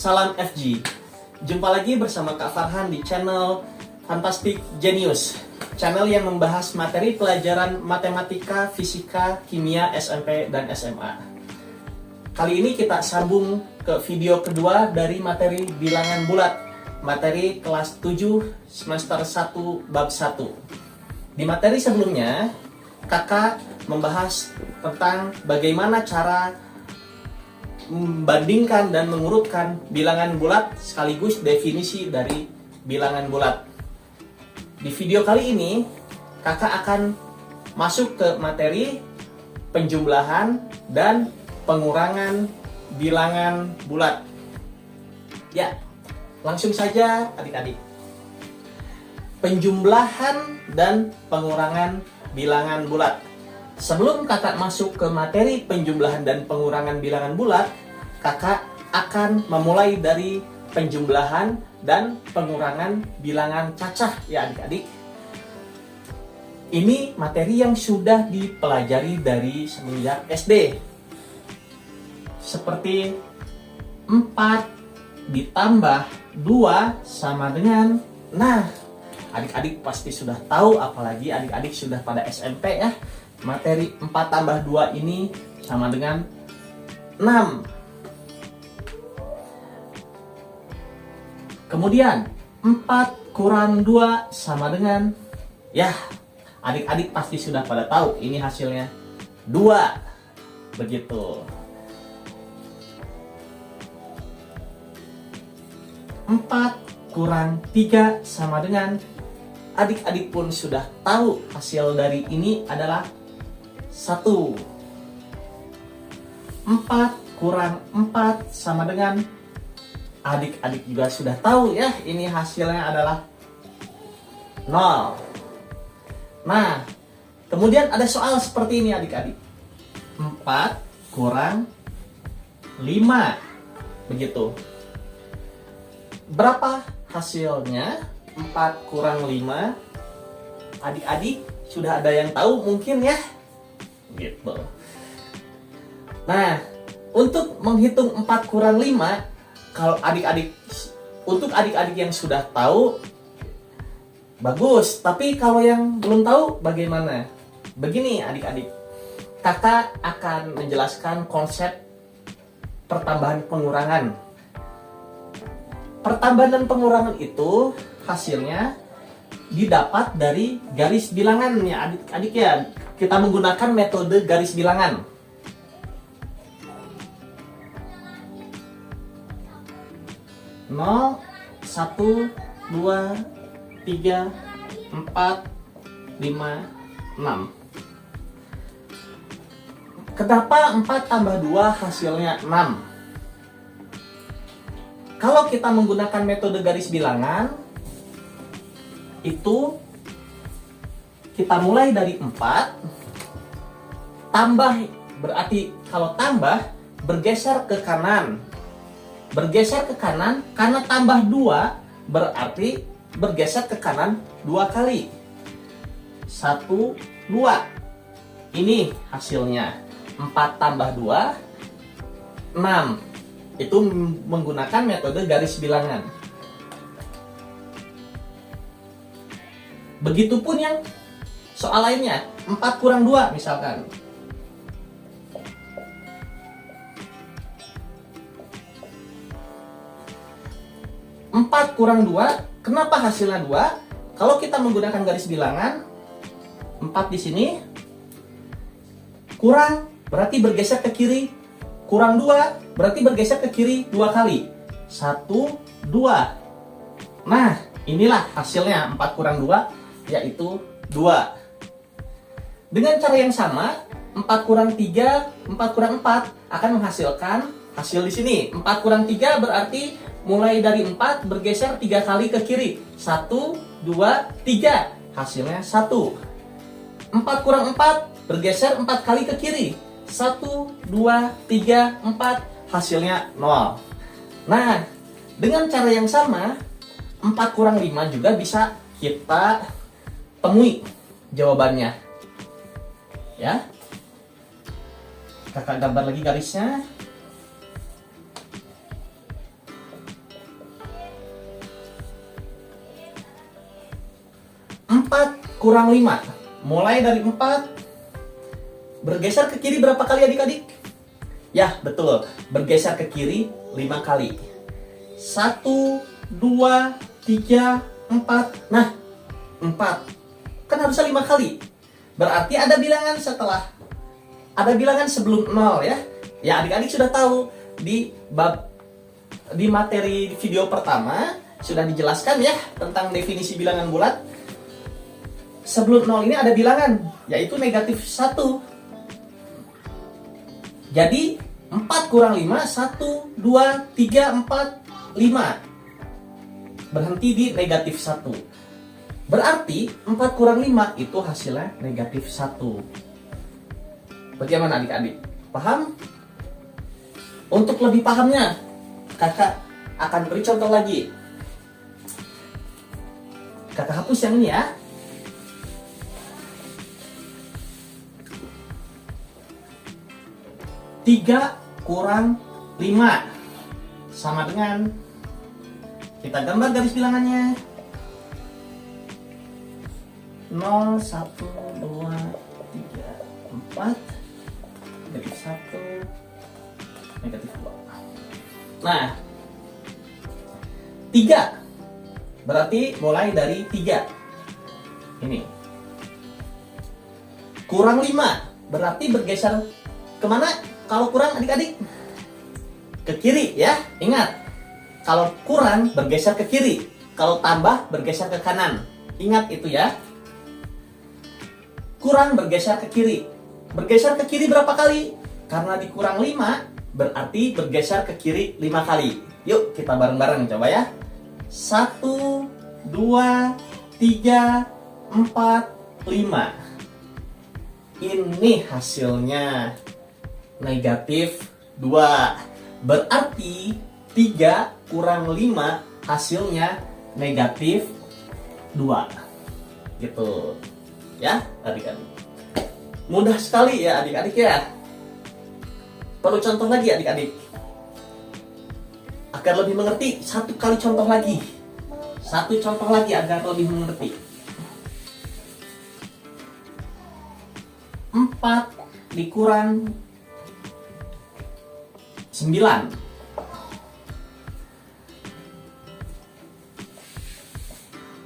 salam FG. Jumpa lagi bersama Kak Farhan di channel Fantastic Genius, channel yang membahas materi pelajaran matematika, fisika, kimia, SMP, dan SMA. Kali ini kita sambung ke video kedua dari materi bilangan bulat, materi kelas 7 semester 1 bab 1. Di materi sebelumnya, kakak membahas tentang bagaimana cara membandingkan dan mengurutkan bilangan bulat sekaligus definisi dari bilangan bulat. Di video kali ini, kakak akan masuk ke materi penjumlahan dan pengurangan bilangan bulat. Ya, langsung saja adik-adik. Penjumlahan dan pengurangan bilangan bulat. Sebelum kakak masuk ke materi penjumlahan dan pengurangan bilangan bulat, kakak akan memulai dari penjumlahan dan pengurangan bilangan cacah ya adik-adik. Ini materi yang sudah dipelajari dari semenjak SD. Seperti 4 ditambah 2 sama dengan, nah adik-adik pasti sudah tahu, apalagi adik-adik sudah pada SMP ya. Materi 4 tambah 2 ini sama dengan 6. Kemudian 4 kurang 2 sama dengan, ya adik-adik pasti sudah pada tahu ini hasilnya 2. Begitu. 4 kurang 3 sama dengan, adik-adik pun sudah tahu hasil dari ini adalah 1. 4 kurang 4 sama dengan, adik-adik juga sudah tahu ya, ini hasilnya adalah 0. Nah, kemudian ada soal seperti ini adik-adik. 4 kurang 5. Begitu. Berapa hasilnya 4 kurang 5? Adik-adik sudah ada yang tahu mungkin ya? Gitu. Nah, untuk menghitung 4 kurang 5, kalau untuk adik-adik yang sudah tahu, bagus. Tapi kalau yang belum tahu, bagaimana? Begini adik-adik, kakak akan menjelaskan konsep pertambahan pengurangan. Pertambahan dan pengurangan itu hasilnya didapat dari garis bilangan ya adik-adik ya. Kita menggunakan metode garis bilangan. Nol, 1, 2, 3, 4, 5, 6. Kenapa 4 tambah 2 hasilnya 6? Kalau kita menggunakan metode garis bilangan, itu kita mulai dari 4, tambah, berarti kalau tambah bergeser ke kanan. Bergeser ke kanan karena tambah 2 berarti bergeser ke kanan 2 kali. 1, 2. Ini hasilnya 4 tambah 2, 6. Itu menggunakan metode garis bilangan. Begitupun yang soal lainnya, 4 kurang 2 misalkan. 4 kurang 2, kenapa hasilnya 2? Kalau kita menggunakan garis bilangan, 4 di sini, kurang berarti bergeser ke kiri, kurang 2 berarti bergeser ke kiri 2 kali. 1, 2. Nah, inilah hasilnya 4 kurang 2, yaitu 2. Dengan cara yang sama, 4 kurang 3, 4 kurang 4 akan menghasilkan hasil di sini. 4 kurang 3 berarti mulai dari 4 bergeser 3 kali ke kiri. 1, 2, 3. Hasilnya 1. 4 kurang 4 bergeser 4 kali ke kiri. 1, 2, 3, 4. Hasilnya 0. Nah, dengan cara yang sama, 4 kurang 5 juga bisa kita temui jawabannya. Ya. Kakak gambar lagi garisnya. 4 kurang 5. Mulai dari 4, bergeser ke kiri berapa kali adik-adik? Ya, betul. Bergeser ke kiri 5 kali. 1, 2, 3, 4. Nah, 4. Kan harusnya 5 kali. Berarti ada bilangan setelah. Ada bilangan sebelum 0 ya. Ya, adik-adik sudah tahu di materi video pertama sudah dijelaskan ya tentang definisi bilangan bulat. Sebelum 0 ini ada bilangan, yaitu negatif 1. Jadi 4 kurang 5, 1, 2, 3, 4, 5. Berhenti di negatif 1. Berarti 4 kurang 5 itu hasilnya negatif 1. Bagaimana adik-adik? Paham? Untuk lebih pahamnya, kakak akan beri contoh lagi. Kakak hapus yang ini ya. 3 kurang 5 sama dengan, kita gambar garis bilangannya, 0, 1, 2, 3, 4, negatif 1, negatif 2. Nah, 3 berarti mulai dari 3 ini. Kurang 5 berarti bergeser kemana? Kalau kurang adik-adik? Ke kiri ya, ingat. Kalau kurang bergeser ke kiri, kalau tambah bergeser ke kanan. Ingat itu ya. Kurang bergeser ke kiri. Bergeser ke kiri berapa kali? Karena dikurang 5, berarti bergeser ke kiri 5 kali. Yuk kita bareng-bareng coba ya. 1, 2, 3, 4, 5. Ini hasilnya negatif 2. Berarti 3 kurang 5 hasilnya negatif 2. Gitu. Ya, adik-adik. Mudah sekali ya adik-adik ya. Perlu contoh lagi adik-adik. Agar lebih mengerti, satu kali contoh lagi. Satu contoh lagi agar lebih mengerti. 4 dikurang 9.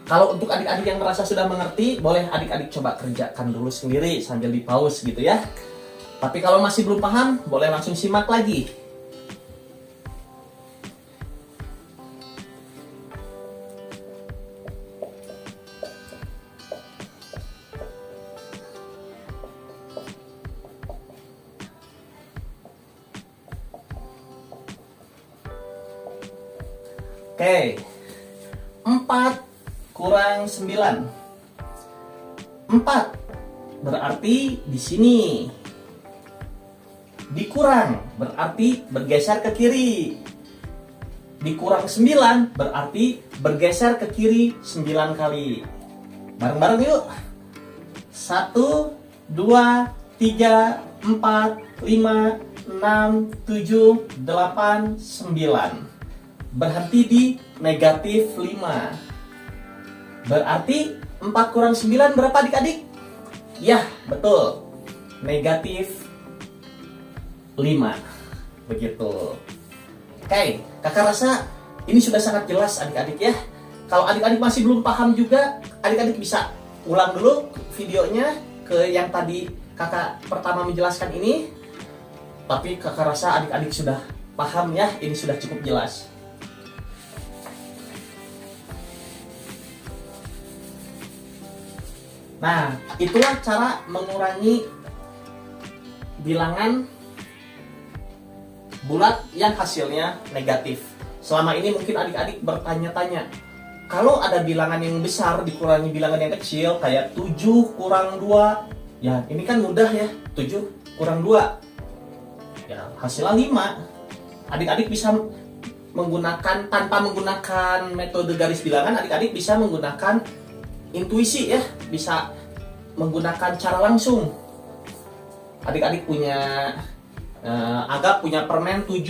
Kalau untuk adik-adik yang merasa sudah mengerti, boleh adik-adik coba kerjakan dulu sendiri sambil di pause gitu ya. Tapi kalau masih belum paham, boleh langsung simak lagi. Oke, 4 kurang 9. 4 berarti di sini. Dikurang berarti bergeser ke kiri. Dikurang 9 berarti bergeser ke kiri 9 kali. Bareng-bareng yuk. 1, 2, 3, 4, 5, 6, 7, 8, 9. Berhenti di negatif 5. Berarti 4 kurang 9 berapa adik-adik? Ya, betul. Negatif 5. Begitu. Oke, kakak rasa ini sudah sangat jelas adik-adik ya. Kalau adik-adik masih belum paham juga, adik-adik bisa ulang dulu videonya ke yang tadi kakak pertama menjelaskan ini. Tapi kakak rasa adik-adik sudah paham ya, ini sudah cukup jelas. Nah, itulah cara mengurangi bilangan bulat yang hasilnya negatif. Selama ini mungkin adik-adik bertanya-tanya, kalau ada bilangan yang besar dikurangi bilangan yang kecil, kayak 7 kurang 2, ya ini kan mudah ya, 7 kurang 2, ya hasilnya 5. Adik-adik bisa menggunakan, tanpa menggunakan metode garis bilangan, adik-adik bisa menggunakan intuisi ya, bisa menggunakan cara langsung. Adik-adik punya Aga punya permen 7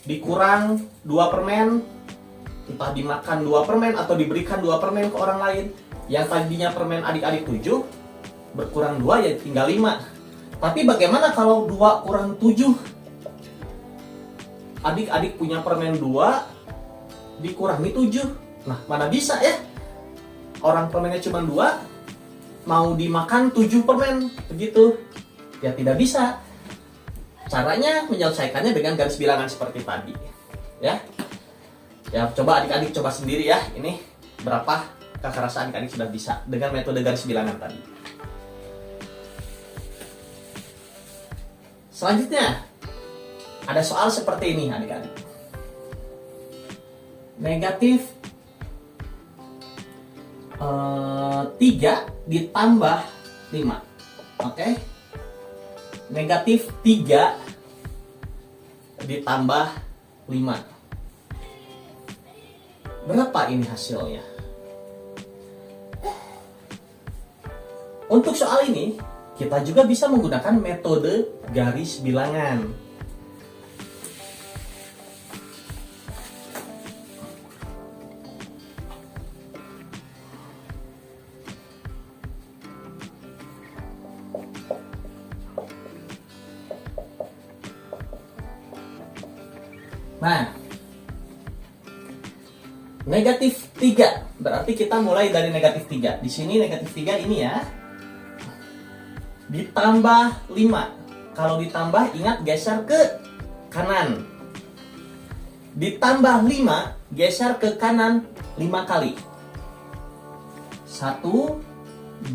dikurang 2 permen, entah dimakan 2 permen atau diberikan 2 permen ke orang lain. Yang tadinya permen adik-adik 7 berkurang 2 ya tinggal 5. Tapi bagaimana kalau 2 kurang 7? Adik-adik punya permen 2 dikurangi 7. Nah, mana bisa ya? Orang permennya cuma 2, mau dimakan 7 permen, begitu. Ya tidak bisa. Caranya menyelesaikannya dengan garis bilangan seperti tadi. Ya. Ya, coba adik-adik coba sendiri ya. Ini berapa kakak rasa adik-adik sudah bisa dengan metode garis bilangan tadi. Selanjutnya, ada soal seperti ini adik-adik. Negatif 3 ditambah 5. Oke? Negatif 3 ditambah 5. Berapa ini hasilnya? Untuk soal ini, kita juga bisa menggunakan metode garis bilangan. Nah, negatif 3, berarti kita mulai dari negatif 3. Di sini negatif 3 ini ya. Ditambah 5. Kalau ditambah ingat geser ke kanan. Ditambah 5, geser ke kanan 5 kali. 1, 2,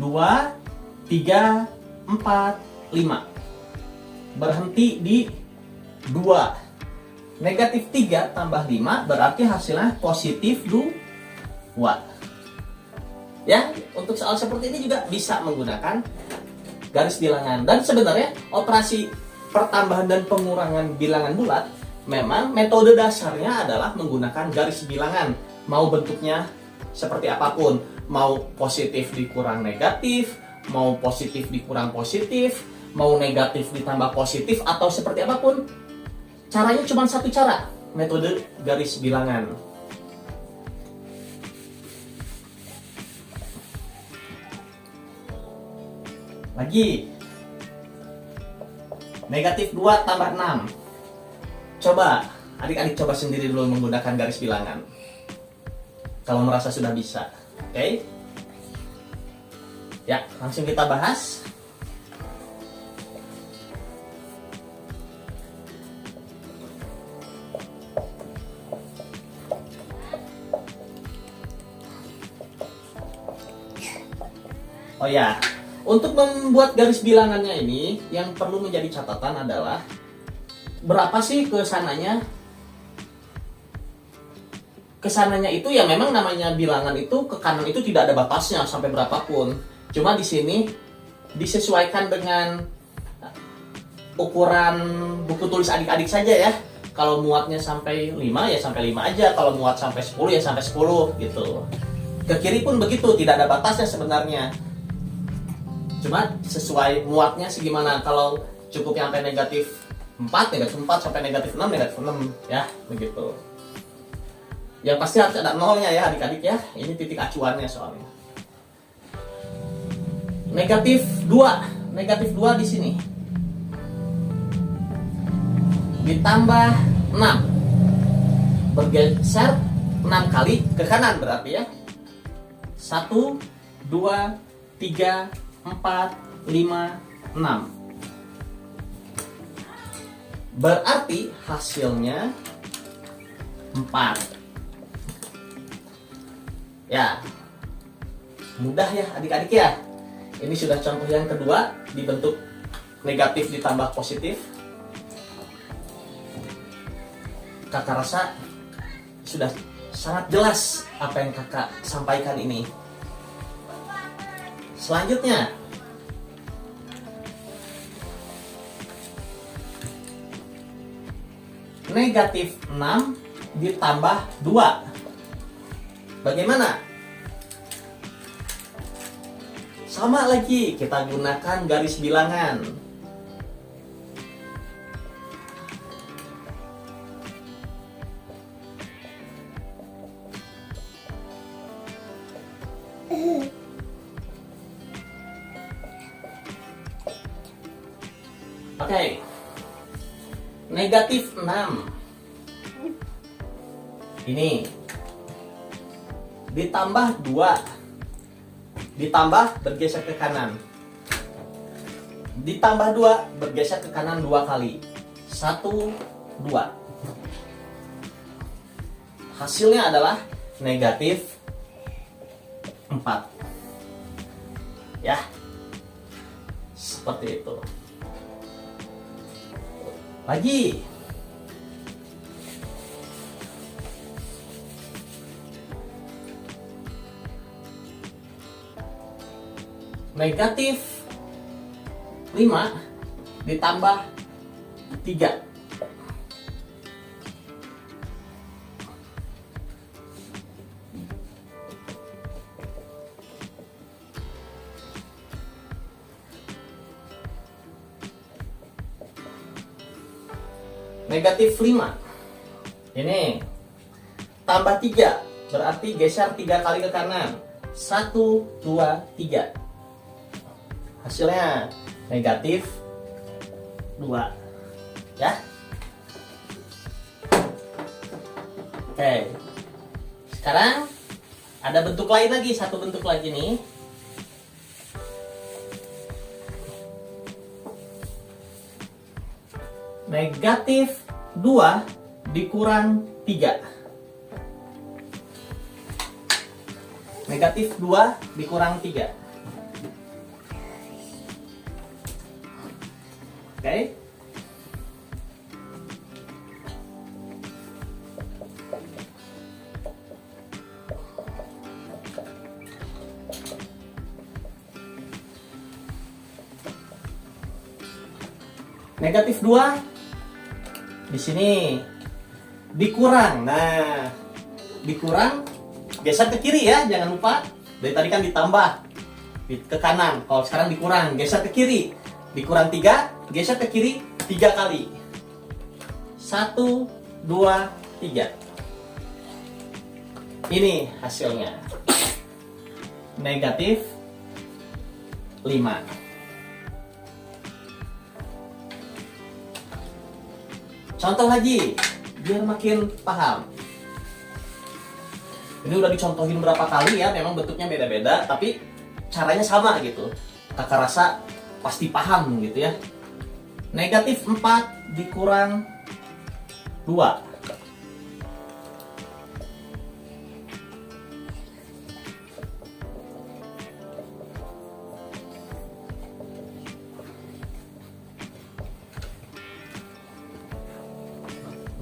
3, 4, 5. Berhenti di 2. Negatif 3 tambah 5 berarti hasilnya positif 2. Ya, untuk soal seperti ini juga bisa menggunakan garis bilangan. Dan sebenarnya operasi pertambahan dan pengurangan bilangan bulat memang metode dasarnya adalah menggunakan garis bilangan. Mau bentuknya seperti apapun, mau positif dikurang negatif, mau positif dikurang positif, mau negatif ditambah positif, atau seperti apapun. Caranya cuma satu cara, metode garis bilangan. Lagi, negatif 2 tambah 6. Coba, adik-adik coba sendiri dulu menggunakan garis bilangan. Kalau merasa sudah bisa, oke? Ya, langsung kita bahas. Oh ya, untuk membuat garis bilangannya ini, yang perlu menjadi catatan adalah berapa sih kesananya? Kesananya itu ya memang namanya bilangan itu ke kanan itu tidak ada batasnya sampai berapapun. Cuma di sini disesuaikan dengan ukuran buku tulis adik-adik saja ya. Kalau muatnya sampai 5 ya sampai 5 aja, kalau muat sampai 10 ya sampai 10 gitu. Ke kiri pun begitu, tidak ada batasnya sebenarnya. Cuma sesuai muatnya segimana. Kalau cukup sampai negatif 4 sampai negatif 6 ya, begitu. Yang pasti harus ada nolnya ya adik-adik ya. Ini titik acuannya soalnya. Negatif 2 di sini. Ditambah 6. Bergeser 6 kali ke kanan berarti ya. 1, 2, 3, 4, 5, 6. Berarti hasilnya 4. Ya, mudah ya adik-adik ya. Ini sudah contoh yang kedua, dibentuk negatif ditambah positif. Kakak rasa sudah sangat jelas apa yang kakak sampaikan ini. Selanjutnya, negatif 6 ditambah 2. Bagaimana? Sama lagi, kita gunakan garis bilangan. Oke. Negatif 6. Ini. Ditambah 2. Ditambah bergeser ke kanan. Ditambah 2 bergeser ke kanan 2 kali. 1, 2. Hasilnya adalah negatif 4. Ya. Seperti itu. Lagi. Negatif 5 ditambah 3. Negatif 5. Ini tambah 3, berarti geser 3 kali ke kanan. 1, 2, 3. Hasilnya negatif 2. Ya. Oke. Sekarang ada bentuk lain lagi, satu bentuk lagi nih. Negatif 2 dikurang 3. Negatif 2 dikurang 3. Oke. Negatif 2 di sini dikurang. Nah, dikurang geser ke kiri ya, jangan lupa. Dari tadi kan ditambah ke kanan. Kalau sekarang dikurang, geser ke kiri. Dikurang 3, geser ke kiri 3 kali. 1, 2, 3. Ini hasilnya. Negatif 5. Contoh lagi, biar makin paham. Ini udah dicontohin berapa kali ya, memang bentuknya beda-beda, tapi caranya sama gitu. Kakak rasa pasti paham gitu ya. Negatif 4 dikurang 2.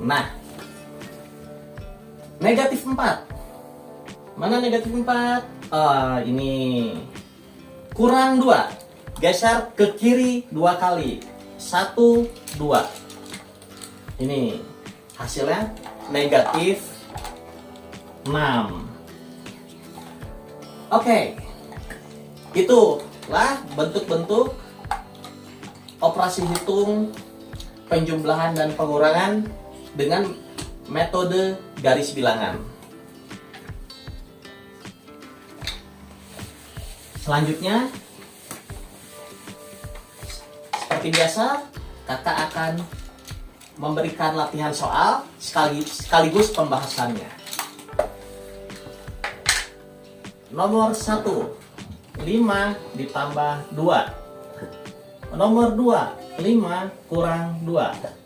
Nah, negatif 4. Mana negatif 4? Ini kurang 2. Geser ke kiri 2 kali. 1, 2. Ini hasilnya negatif 6. Oke. Itulah bentuk-bentuk operasi hitung penjumlahan dan pengurangan dengan metode garis bilangan. Selanjutnya, seperti biasa, kakak akan memberikan latihan soal sekaligus pembahasannya. Nomor 1, 5 ditambah 2. Nomor 2, 5 kurang 2.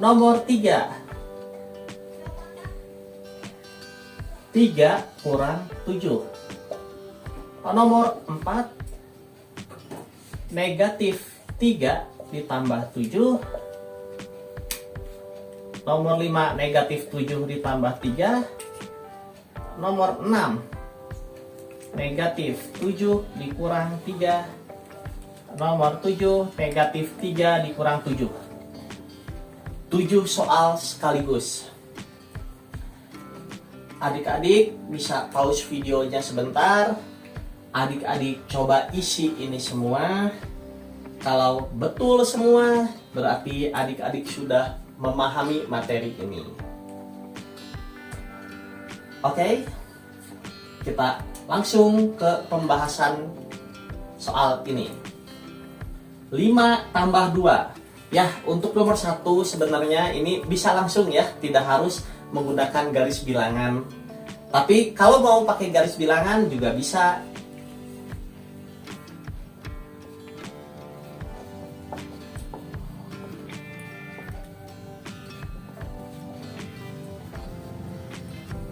Nomor 3, 3 kurang 7. Nomor 4, negatif 3 ditambah 7. Nomor 5, negatif 7 ditambah 3. Nomor 6, negatif 7 dikurang 3. Nomor 7, negatif 3 dikurang 7. 7 soal sekaligus. Adik-adik bisa pause videonya sebentar. Adik-adik coba isi ini semua. Kalau betul semua, berarti adik-adik sudah memahami materi ini. Oke, kita langsung ke pembahasan soal ini. 5 tambah 2. Ya, untuk nomor 1 sebenarnya ini bisa langsung ya, tidak harus menggunakan garis bilangan. Tapi kalau mau pakai garis bilangan juga bisa.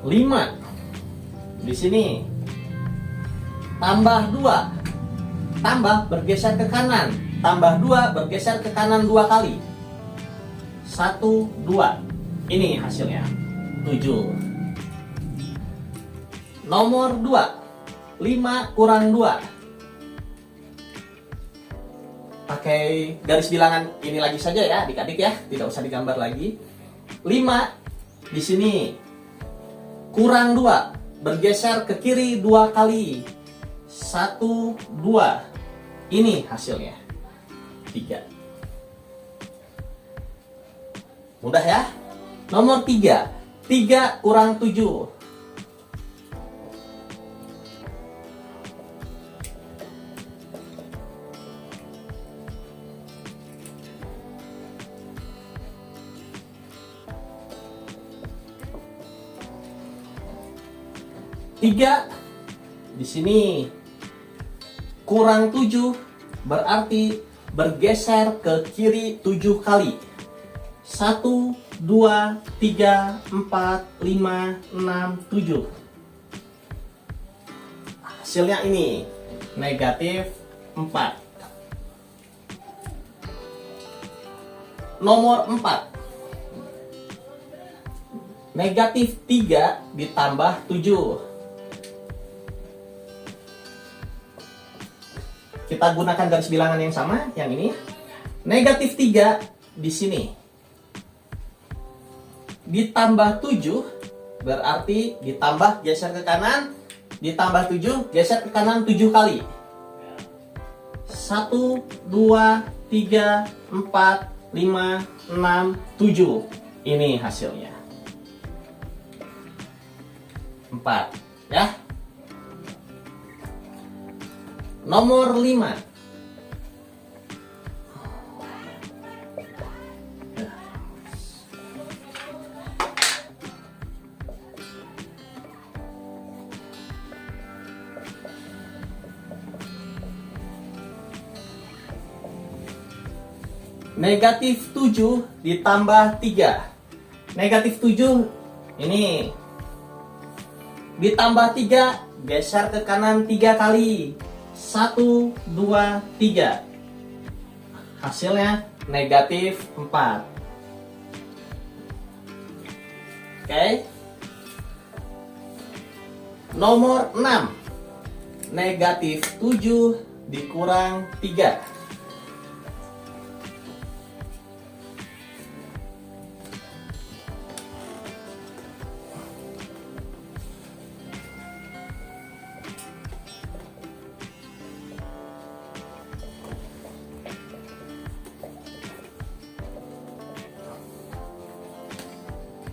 Lima di sini tambah 2, tambah bergeser ke kanan, tambah 2 bergeser ke kanan 2 kali. 1, 2. Ini hasilnya 7. Nomor 2, 5 kurang 2. Pakai garis bilangan ini lagi saja ya adik-adik ya, tidak usah digambar lagi. 5 di sini kurang 2, bergeser ke kiri 2 kali. 1, 2. Ini hasilnya 3. Mudah ya. Nomor 3, 3 kurang 7. Tiga di sini kurang 7 berarti bergeser ke kiri 7 kali. 1, 2, 3, 4, 5, 6, 7. Hasilnya ini negatif 4. Nomor 4, negatif 3 ditambah 7. Kita gunakan garis bilangan yang sama, yang ini. Negatif 3 di sini ditambah 7 berarti ditambah geser ke kanan, ditambah 7 geser ke kanan 7 kali. 1, 2, 3, 4, 5, 6, 7. Ini hasilnya 4 ya. Nomor 5, negatif 7 ditambah 3. Negatif 7 ini ditambah 3 geser ke kanan 3 kali. 1, 2, 3. Hasilnya negatif 4. Oke. Nomor 6, negatif 7 dikurang 3.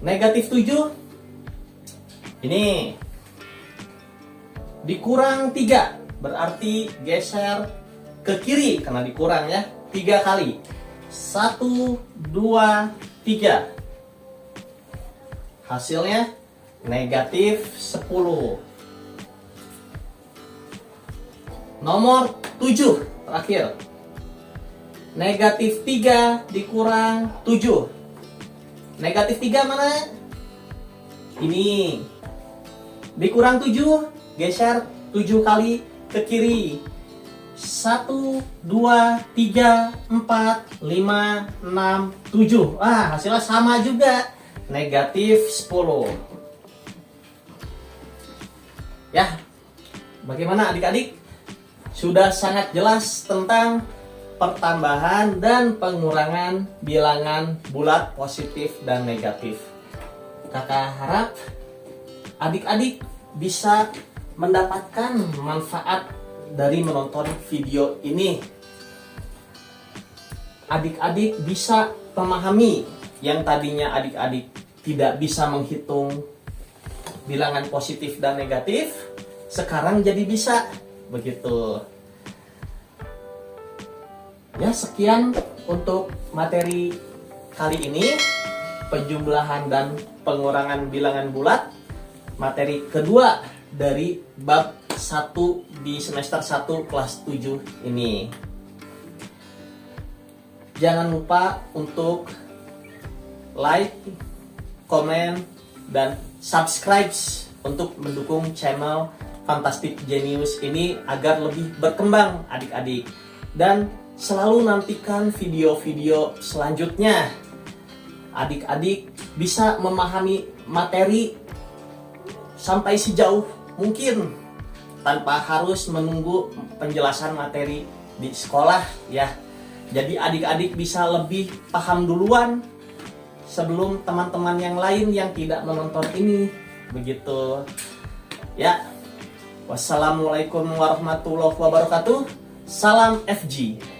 Negatif 7 ini dikurang 3 berarti geser ke kiri karena dikurang ya 3 kali. 1, 2, 3. Hasilnya negatif 10. Nomor 7 terakhir, negatif 3 dikurang 7. Negatif 3 mana? Ini. Dikurang 7, geser 7 kali ke kiri. 1, 2, 3, 4, 5, 6, 7. Hasilnya sama juga. Negatif 10. Ya, bagaimana adik-adik? Sudah sangat jelas tentang pertambahan dan pengurangan bilangan bulat positif dan negatif. Kakak harap adik-adik bisa mendapatkan manfaat dari menonton video ini. Adik-adik bisa memahami yang tadinya adik-adik tidak bisa menghitung bilangan positif dan negatif, sekarang jadi bisa. Begitu. Ya, sekian untuk materi kali ini, penjumlahan dan pengurangan bilangan bulat, materi kedua dari bab 1 di semester 1 kelas 7 ini. Jangan lupa untuk like, komen, dan subscribe untuk mendukung channel Fantastic Genius ini agar lebih berkembang adik-adik. Dan selalu nantikan video-video selanjutnya. Adik-adik bisa memahami materi sampai sejauh mungkin tanpa harus menunggu penjelasan materi di sekolah ya. Jadi adik-adik bisa lebih paham duluan sebelum teman-teman yang lain yang tidak menonton ini. Begitu ya. Wassalamualaikum warahmatullahi wabarakatuh. Salam FG.